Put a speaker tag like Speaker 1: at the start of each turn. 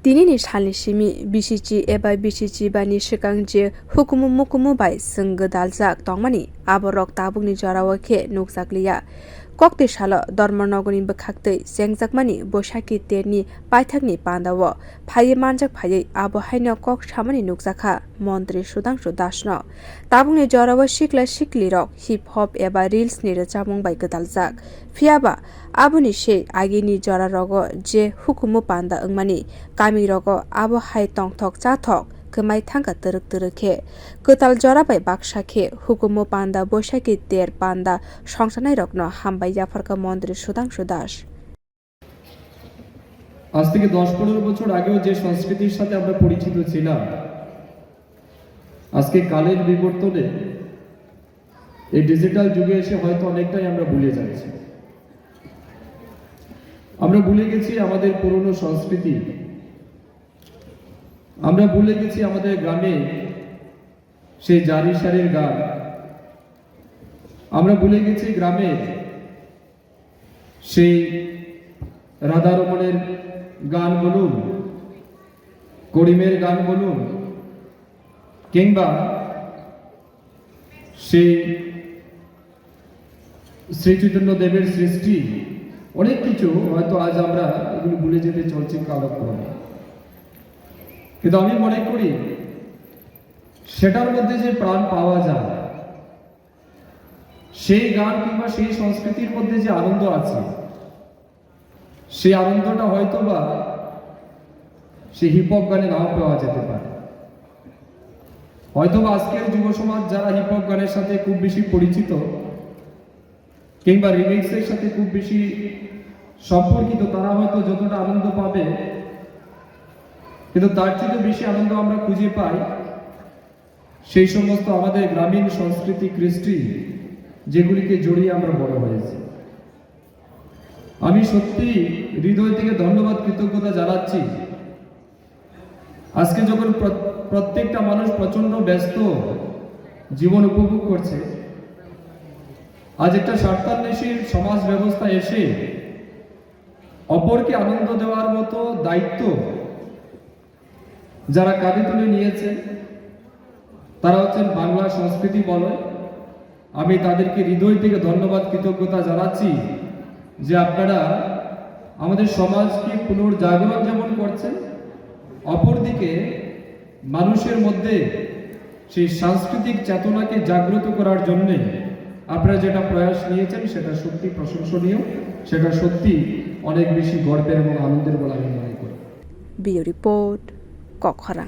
Speaker 1: Tinini Shalishimi, Bishichi, Eba Bishichi, Bani Shikanji, Hukumu Mukumu by Sungadalzak, Tongmani, Aborok Tabuni Jarawake, Nuxaklia. Kokti Shala, Dormonogoni Bakakte, Sengzakmani, Boshaki Teni, Paitagni Pandawa, Paye Manjak Paye, Abo Haino Kok Shamani Nuxaka, Montri Shudang Shudashno. Tabuni Jarawa Shikla Shikli Rock, Hip Hop Eba Reels near Jamung by Gadalzak. Fiaba, Abuni She, Agini Jara Rogo, Je Hukumu Panda Ungmani, Kami Rogo, Abo Hai Tong Tok Cha Tok. Kemai tangka teruk-teruk Ketal jora bai baksa ke hukumu panda boshaki ter panda সংসানাই রকনো হামবাই জাফরকা মন্ত্রী সুদাং সুদাস
Speaker 2: আজ থেকে 10-15 বছর আগেও যে সংস্কৃতির সাথে আমরা পরিচিত ছিলাম আজকে কালের বিবর্তনে এই ডিজিটাল যুগে এসে হয়তো অনেকটাই আমরা ভুলে যাচ্ছি আমরা ভুলে গেছি আমাদের পুরনো সংস্কৃতি আমরা ভুলে গেছি আমাদের গ্রামে সেই জারি সারির গান আমরা ভুলে গেছি গ্রামে সেই রাধা রমণের গান বলুন করিমের গান বলুন কিংবা সেই শ্রী চৈতন্য দেবের সৃষ্টি অনেক কিছু হয়তো আজ আমরা এগুলো ভুলে যেতে চলছি কালক্রমে কিন্তু আমি মনে করি সেটার মধ্যে যে প্রাণ পাওয়া যায় সেই গান কিংবা সেই সংস্কৃতির মধ্যে যে আনন্দ আছে সেই আনন্দটা হয়তো বা সেই হিপহপ গানে নাও পাওয়া যেতে পারে হয়তো বা আজকের যুব সমাজ যারা হিপহপ গানের সাথে খুব বেশি পরিচিত কিংবা রিমিক্সের সাথে খুব বেশি সম্পর্কিত তারা হয়তো যতটা আনন্দ পাবে কিন্তু তার থেকে বেশি আনন্দ আমরা খুঁজে পাই সেই সমস্ত আমাদের গ্রামীণ সংস্কৃতি কৃষ্টি যেগুলিকে জড়িয়ে আমরা বড় হয়েছি আমি সত্যি হৃদয় থেকে ধন্যবাদ কৃতজ্ঞতা জানাচ্ছি আজকে যখন প্রত্যেকটা মানুষ প্রচন্ড ব্যস্ত জীবন উপভোগ করছে আজ একটা স্বার্থান্বেষীর সমাজ ব্যবস্থা এসে অপরকে আনন্দ দেওয়ার মতো দায়িত্ব যারা কাঁধে তুলে নিয়েছে তারা হচ্ছেন বাংলা সংস্কৃতি বলয় আমি তাদেরকে হৃদয় থেকে ধন্যবাদ কৃতজ্ঞতা জানাচ্ছি যে আপনারা আমাদের সমাজকে পুনর্জাগরণ যেমন করছেন অপরদিকে মানুষের মধ্যে সেই সাংস্কৃতিক চেতনাকে জাগ্রত করার জন্য আপনারা যেটা প্রয়াস নিয়েছেন সেটা সত্যি প্রশংসনীয় সেটা সত্যি অনেক বেশি গর্বের এবং আনন্দের বলে আমি মনে করি
Speaker 1: বিও রিপোর্ট কখরা